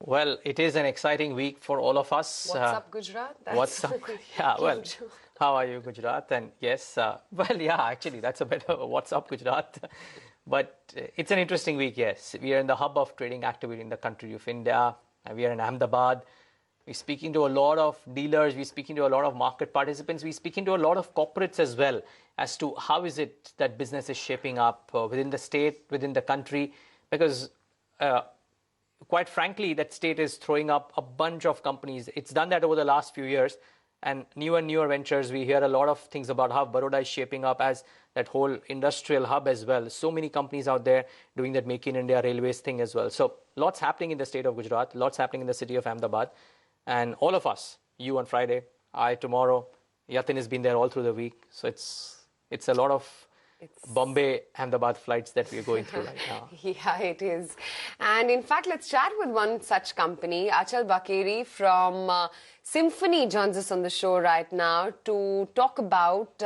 Well, it is an exciting week for all of us. What's up, Gujarat? What's up? Yeah, well, how are you, Gujarat? And yes, well, yeah, actually, that's a better what's up, Gujarat. But it's an interesting week, yes. We are in the hub of trading activity in the country of India. And we are in Ahmedabad. We're speaking to a lot of dealers. We're speaking to a lot of market participants. We're speaking to a lot of corporates as well as to how is it that business is shaping up within the state, within the country, because quite frankly, that state is throwing up a bunch of companies. It's done that over the last few years. And newer ventures, we hear a lot of things about how Baroda is shaping up as that whole industrial hub as well. So many companies out there doing that Make in India Railways thing as well. So lots happening in the state of Gujarat, lots happening in the city of Ahmedabad. And all of us, you on Friday, I tomorrow, Yatin has been there all through the week. So it's a lot of Bombay, Ahmedabad flights that we're going through right now. Yeah, it is. And in fact, let's chat with one such company. Achal Bakeri from Symphony joins us on the show right now to talk about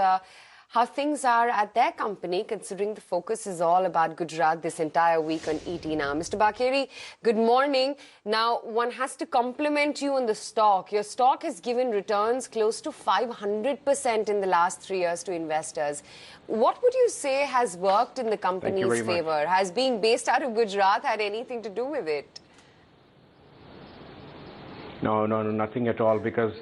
how things are at their company, considering the focus is all about Gujarat this entire week on ET now. Mr. Bakeri, good morning. Now, one has to compliment you on the stock. Your stock has given returns close to 500% in the last 3 years to investors. What would you say has worked in the company's favor? Has being based out of Gujarat had anything to do with it? No, nothing at all, because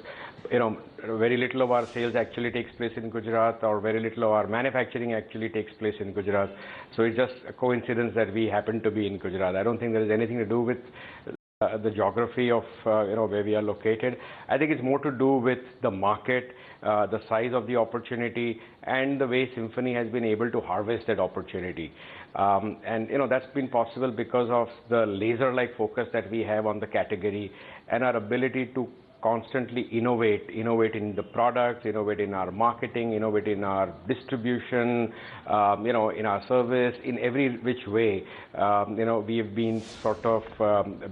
very little of our sales actually takes place in Gujarat, or very little of our manufacturing actually takes place in Gujarat. So it's just a coincidence that we happen to be in Gujarat. I don't think there is anything to do with the geography of where we are located. I think it's more to do with the market, the size of the opportunity, and the way Symphony has been able to harvest that opportunity. And that's been possible because of the laser-like focus that we have on the category and our ability to constantly innovate in the products, innovate in our marketing, innovate in our distribution, in our service, in every which way. We have been sort of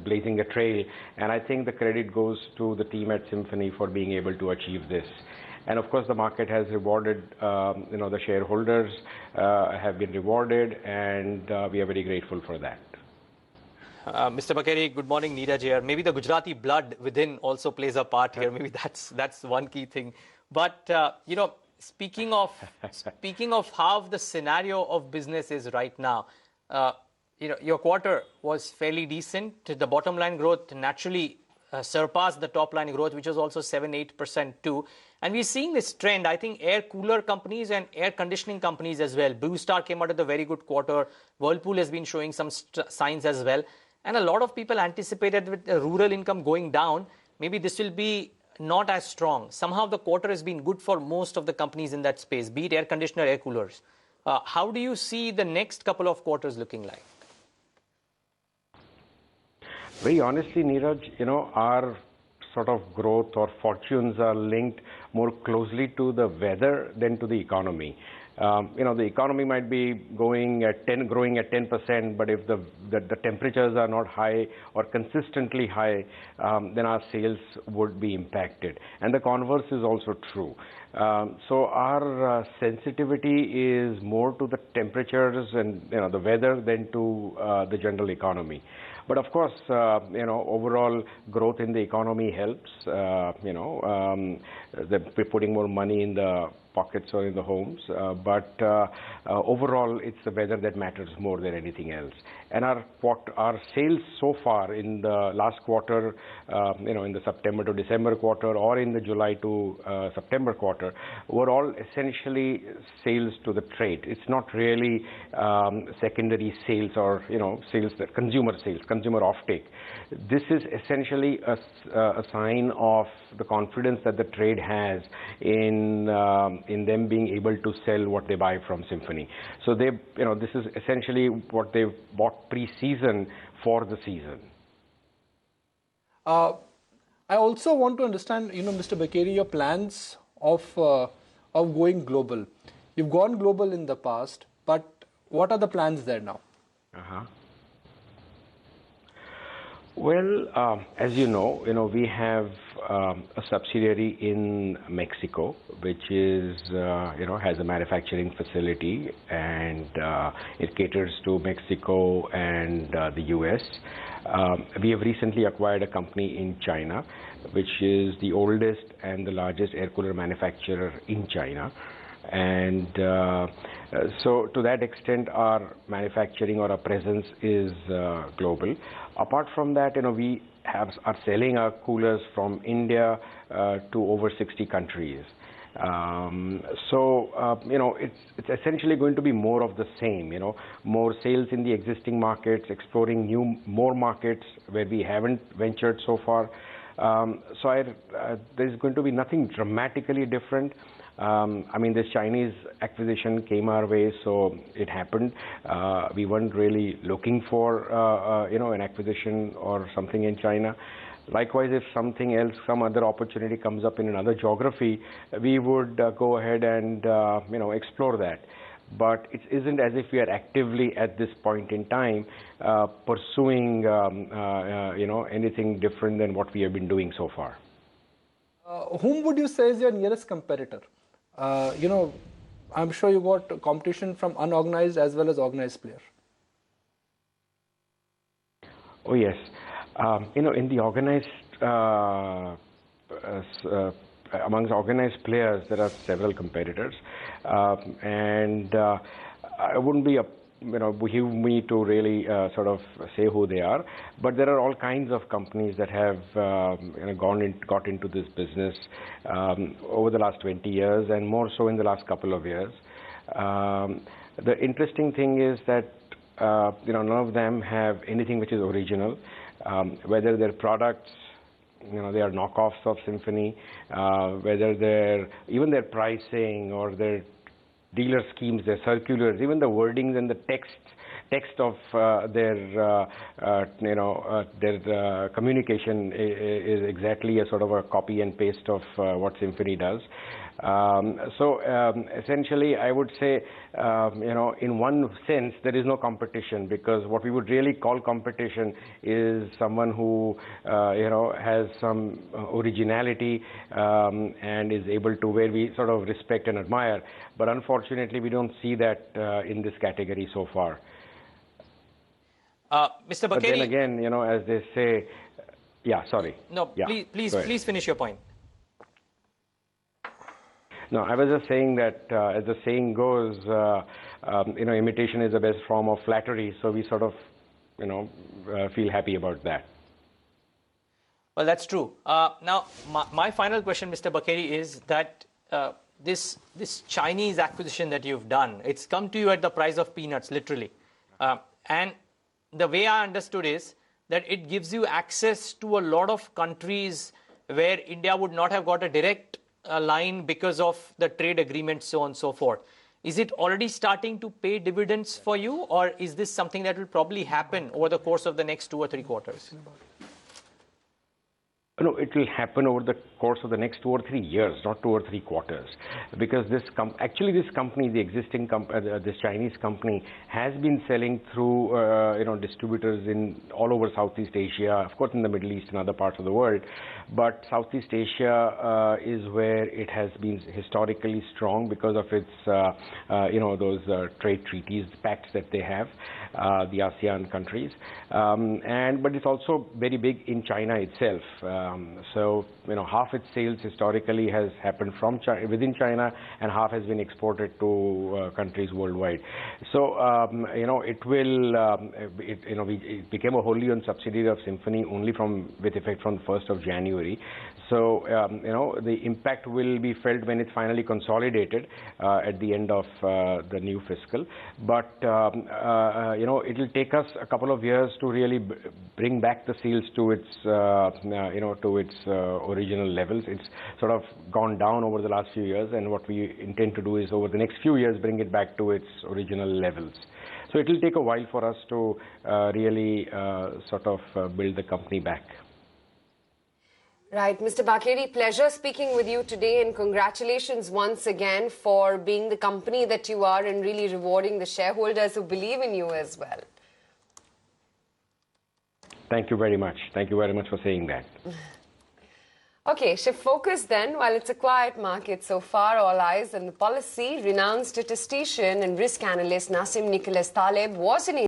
blazing a trail, and I think the credit goes to the team at Symphony for being able to achieve this. And of course, the market has rewarded, the shareholders have been rewarded, and we are very grateful for that. Mr. Bakeri, good morning, Neeraj here. Maybe the Gujarati blood within also plays a part here. Maybe that's one key thing. But speaking of how the scenario of business is right now, your quarter was fairly decent. The bottom line growth naturally surpassed the top line growth, which was also 7-8% too. And we're seeing this trend. I think air cooler companies and air conditioning companies as well. Blue Star came out with a very good quarter. Whirlpool has been showing some signs as well. And a lot of people anticipated with the rural income going down, maybe this will be not as strong. Somehow the quarter has been good for most of the companies in that space, be it air conditioner, air coolers. How do you see the next couple of quarters looking like? Very honestly, Neeraj, our sort of growth or fortunes are linked more closely to the weather than to the economy. The economy might be growing at 10%, but if the temperatures are not high or consistently high, then our sales would be impacted. And the converse is also true. So our sensitivity is more to the temperatures and the weather than to the general economy. But of course, overall growth in the economy helps. They're putting more money in the pockets or in the homes. But overall, it's the weather that matters more than anything else. And our sales so far in the last quarter, in the September to December quarter, or in the July to September quarter, were all essentially sales to the trade. It's not really secondary sales or sales that consumer offtake. This is essentially a sign of the confidence that the trade has in them being able to sell what they buy from Symphony. So this is essentially what they've bought pre-season for the season. I also want to understand, Mr. Bakeri, your plans of going global. You've gone global in the past, but what are the plans there now? Well, as you know, we have a subsidiary in Mexico, which is, has a manufacturing facility, and it caters to Mexico and the US. We have recently acquired a company in China, which is the oldest and the largest air cooler manufacturer in China. And so to that extent, our manufacturing or our presence is global. Apart from that, we are selling our coolers from India to over 60 countries. It's essentially going to be more of the same, more sales in the existing markets, exploring more markets where we haven't ventured so far. There's going to be nothing dramatically different. This Chinese acquisition came our way, so it happened. We weren't really looking for, an acquisition or something in China. Likewise, if something else, some other opportunity comes up in another geography, we would go ahead and, explore that. But it isn't as if we are actively at this point in time pursuing, anything different than what we have been doing so far. Whom would you say is your nearest competitor? I'm sure you got competition from unorganized as well as organized players. Oh, yes. In the organized, amongst organized players, there are several competitors. I wouldn't be behoove me to really sort of say who they are, but there are all kinds of companies that have got into this business over the last 20 years and more so in the last couple of years. The interesting thing is that none of them have anything which is original, whether their products they are knockoffs of Symphony, whether even their pricing or their dealer schemes, their circulars, even the wordings and the text of their communication is exactly a sort of a copy and paste of what Symphony does. Essentially, I would say, in one sense, there is no competition, because what we would really call competition is someone who, has some originality and is able to, where we sort of respect and admire. But unfortunately, we don't see that in this category so far. Mr. Bakeri. But then again, as they say, yeah, sorry. No, yeah, please finish your point. No, I was just saying that, as the saying goes, imitation is the best form of flattery. So we sort of, feel happy about that. Well, that's true. Now, my final question, Mr. Bakeri, is that this Chinese acquisition that you've done, it's come to you at the price of peanuts, literally. And the way I understood is that it gives you access to a lot of countries where India would not have got a direct line because of the trade agreement, so on and so forth. Is it already starting to pay dividends for you, or is this something that will probably happen over the course of the next 2 or 3 quarters? No, it will happen over the course of the next 2 or 3 years, not 2 or 3 quarters, because this company, the existing this Chinese company, has been selling through distributors in all over Southeast Asia, of course in the Middle East and other parts of the world, but Southeast Asia is where it has been historically strong because of its those trade treaties, pacts that they have, the ASEAN countries, but it's also very big in China itself. So half its sales historically has happened from China, within China, and half has been exported to countries worldwide. So it became a wholly owned subsidiary of Symphony only with effect from the 1st of January. So the impact will be felt when it's finally consolidated at the end of the new fiscal. But it will take us a couple of years to really bring back the sales to its original levels. It's sort of gone down over the last few years, and what we intend to do is over the next few years bring it back to its original levels. So it will take a while for us to really build the company back. Right. Mr. Bakeri, pleasure speaking with you today, and congratulations once again for being the company that you are and really rewarding the shareholders who believe in you as well. Thank you very much. Thank you very much for saying that. Okay, shift focus then. While it's a quiet market so far, all eyes on the policy. Renowned statistician and risk analyst Nassim Nicholas Taleb was in